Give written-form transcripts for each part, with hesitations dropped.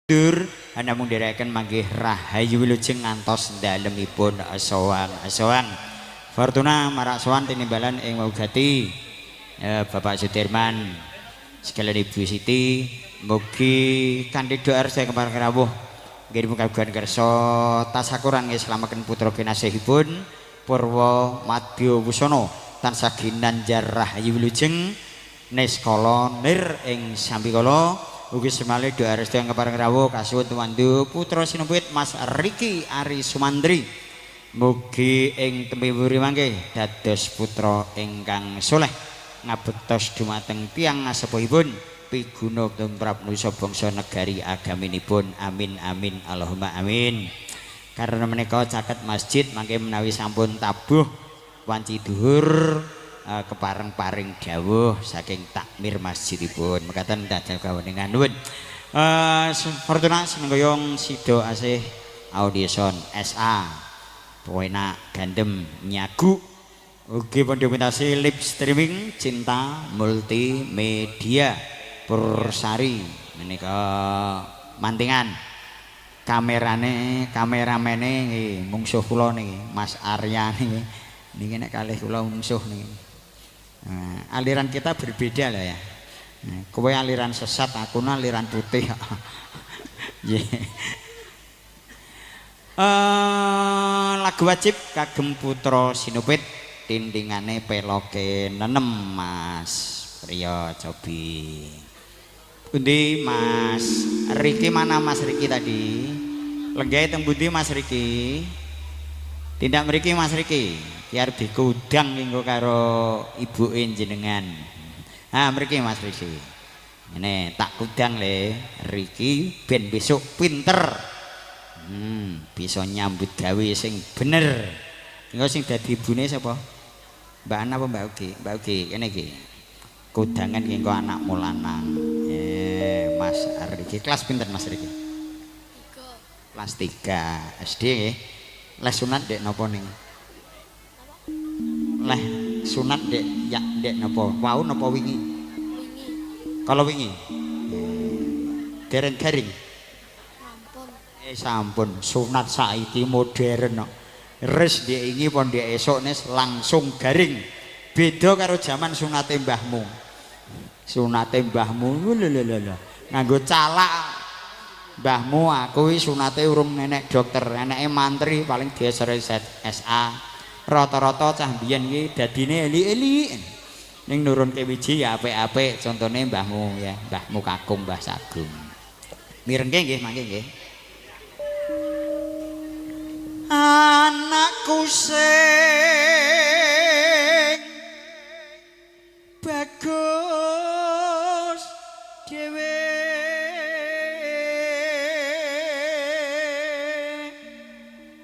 Dur namun direken manggih rahayu wilujeng ngantos dalemipun sowan Fortuna marak sowan tinimbalan ing wugati Bapak Sudirman sekalian Ibu Siti mugi kanthi doa restu kemar rawuh nggih mugi-mugi kersa tasakuran nggih slamaken putra kinasihipun Purwa Madya Wusana tansah ginanjar rahayu wilujeng niskala nir ing sambikala ugi semale doa restu kepareng rawuh kasuwun tumandu putra sinumpit Mas Riki Ari Sumandri mugi ing tembe wuri mangke dados putra ingkang soleh ngabetos dumateng tiyang sepuhipun piguna tumrap nusa bangsa negari agaminipun amin amin Allahumma amin. Karena menika caket masjid mangke menawi sampun tabuh wanci dhuwur kepareng-paring dawuh saking takmir masjidipun mekaten dajal kaweningan nuwun Fortuna senenggoyong sido asih Audison SA Poena Gandem Nyagu ugi pun dokumentasi live streaming Cinta Multimedia Pursari menika mantingan kameramene mungsuh kula niki Mas Arya niki nek kalih kula mungsuh niki. Nah, aliran kita berbeda lah ya. Nah, kowe aliran sesat, aku aliran putih. Lagu wajib kagem putra sinupit tindingane peloke nenem Mas Priyo Cobi. Pundi Mas Riki, mana Mas Riki tadi? Lenggahe teng pundi Mas Riki? Tindak mriki Mas Riki, biar dikudang minggu karo ibu jenengan. Nah mriki Mas Riki, ini tak kudang le Riki ben besok pinter, bisa nyambut gawe sing bener. Engko sing dadi ibune sapa? Mbak Ana apa Mbak Ugi? Mbak Ugi, kene iki. Kudangan ki engko anakmu lanang. Mas Riki kelas pinter Mas Riki? 3. Kelas 3 SD nggih. Les sunat dek nopo ning? Les sunat dek ya dek nopo? Wau nopo wingi? Wingi. Kalau wingi? Dereng garing. Sampun. Sampun sunat saiki modern kok. Res dek ingi pon dek esok nes langsung garing. Beda karo zaman sunate mbahmu. Sunate mbahmu lho. Nganggo calak. Mbahmu aku sunate urung nenek dokter, eneke mantri paling diesere SA. Rata-rata cah biyen iki dadine eli-eli. Ning nurunke wiji ya apik-apik, contone mbahmu ya, mbahmu kakung Mbah Sagung. Mirengke nggih mangke nggih. Anakku sing bagus dhewe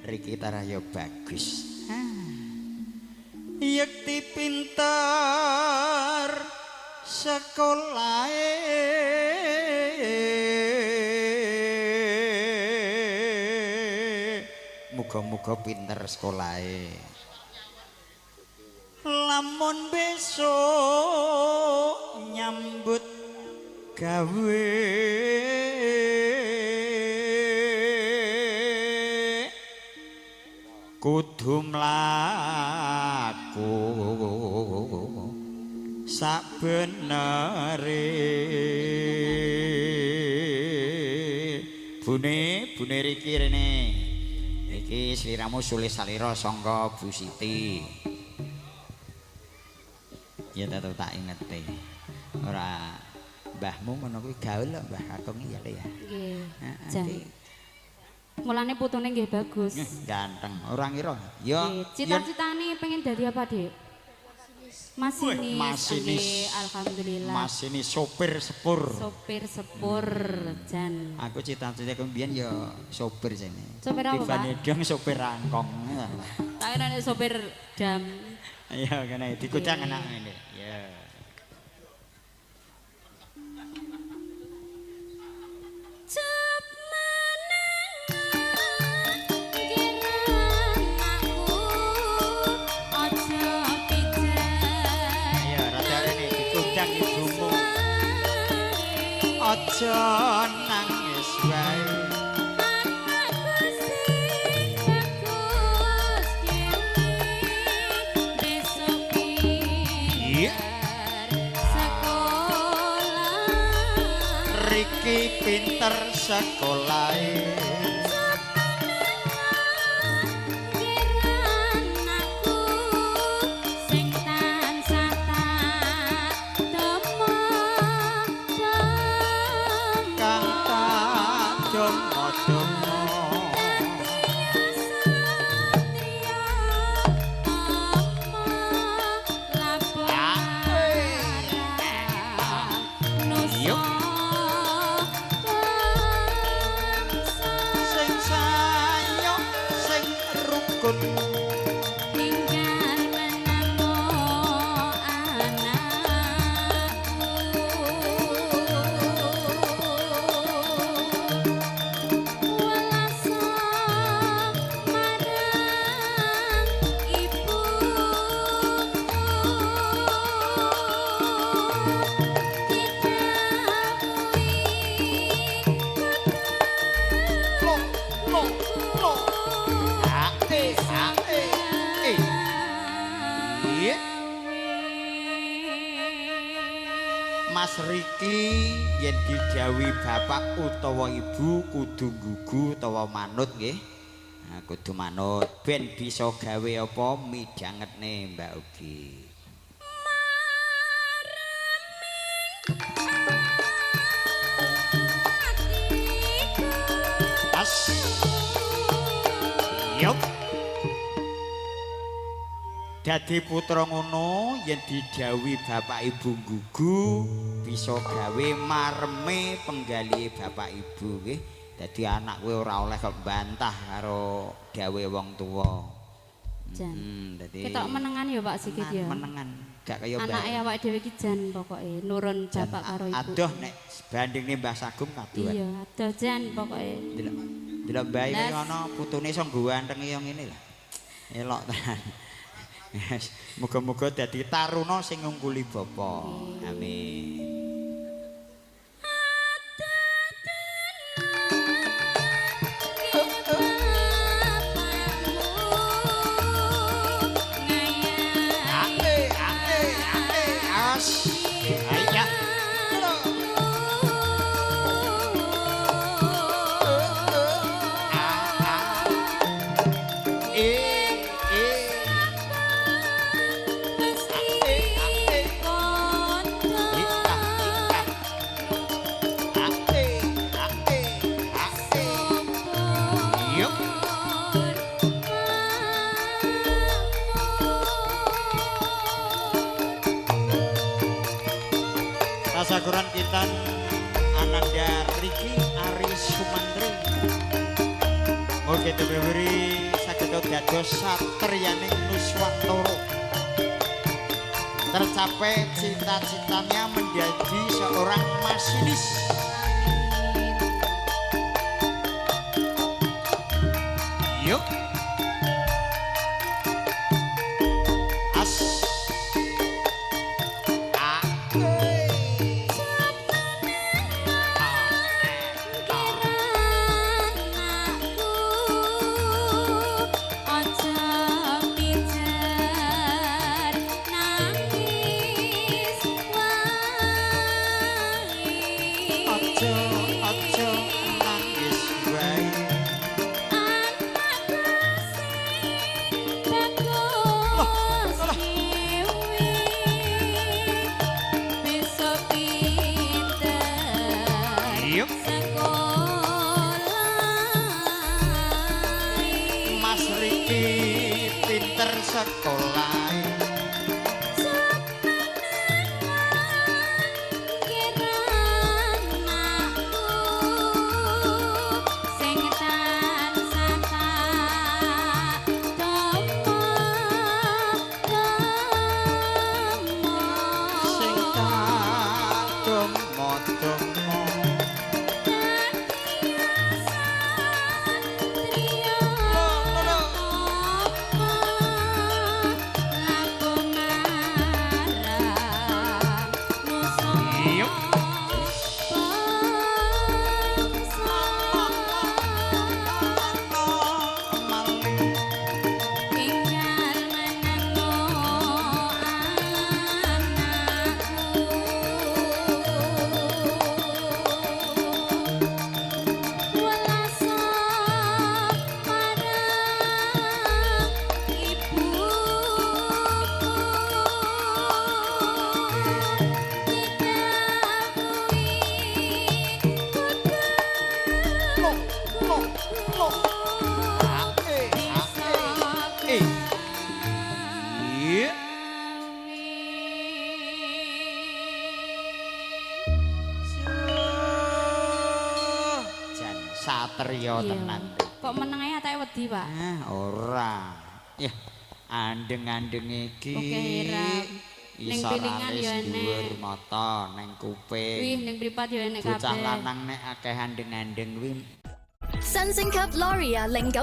Riki Tarayo bagus. Yekti pinter sekolahe muga-muga pinter sekolahe. Lamun besok nyambut gawe kudu mlaku sabenere bune Riki rene iki sliramu Sulis Salira sangga Bu Siti ya tak ingete ora mbahmu ngono kuwi gaul lho Mbah Kakung ya le ya nggih mulane putune nggih bagus. Ganteng, ora ngira. Ya. Cita-citane pengen dadi apa, Dik? Masinis. Alhamdulillah. Masinis sopir sepur. Sopir sepur jan. Aku cita-cita kembiyen ya sopir jane. Sopir apa? Dibanding dong sopir angkong. Tak kira sopir dam. Iya kene dikucang anak ngene. Ya. Aja nangis wae Riki pinter sekolahe Mas Riki yen didhawuhi bapak utawa ibu kudu nggugu utawa manut nggih. Nah, kudu manut ben bisa gawe apa midhangetne Mbak Ugi. As. Yup. Dadi putra ngono yen didhawuhi bapak ibu nggugu bisa gawe mareme penggali bapak ibu nggih. Dadi anak kowe ora oleh kok bantah karo gawe wong tuwa. Dadi ketok menengan ya Pak Sikit ya. Menengan, gak kaya anake awake dhewe iki jan pokoke nurun bapak karo ibu. Adoh nek bandingne Mbah Sagum kaduan. Iya, adoh jan pokoke. Delok bayi ngono putune iso ganteng ya ngene lho. Elok tenan. Muga-muga dadi taruna sing ngungkuli bapa. Amin. Sakuran kita Ananda Riki Ari Sumantri. Oke diberi saged dados satriyaning Nuswantara. Tercapai cita-citanya menjadi seorang masinis. Yuk. Mas Riki pinter sekolah. satriya tenan. Kok meneng ae atake wedi, Pak? Ora. Ya, andeng-andeng iki. Oke, Ram. Ning pilingan ya enek. Dhuwur mata, ning kuping. Wih, ning mripat ya enek kabeh. Bocah lanang nek akeh andeng-andeng kuwi新升級 L'Oreal 靈感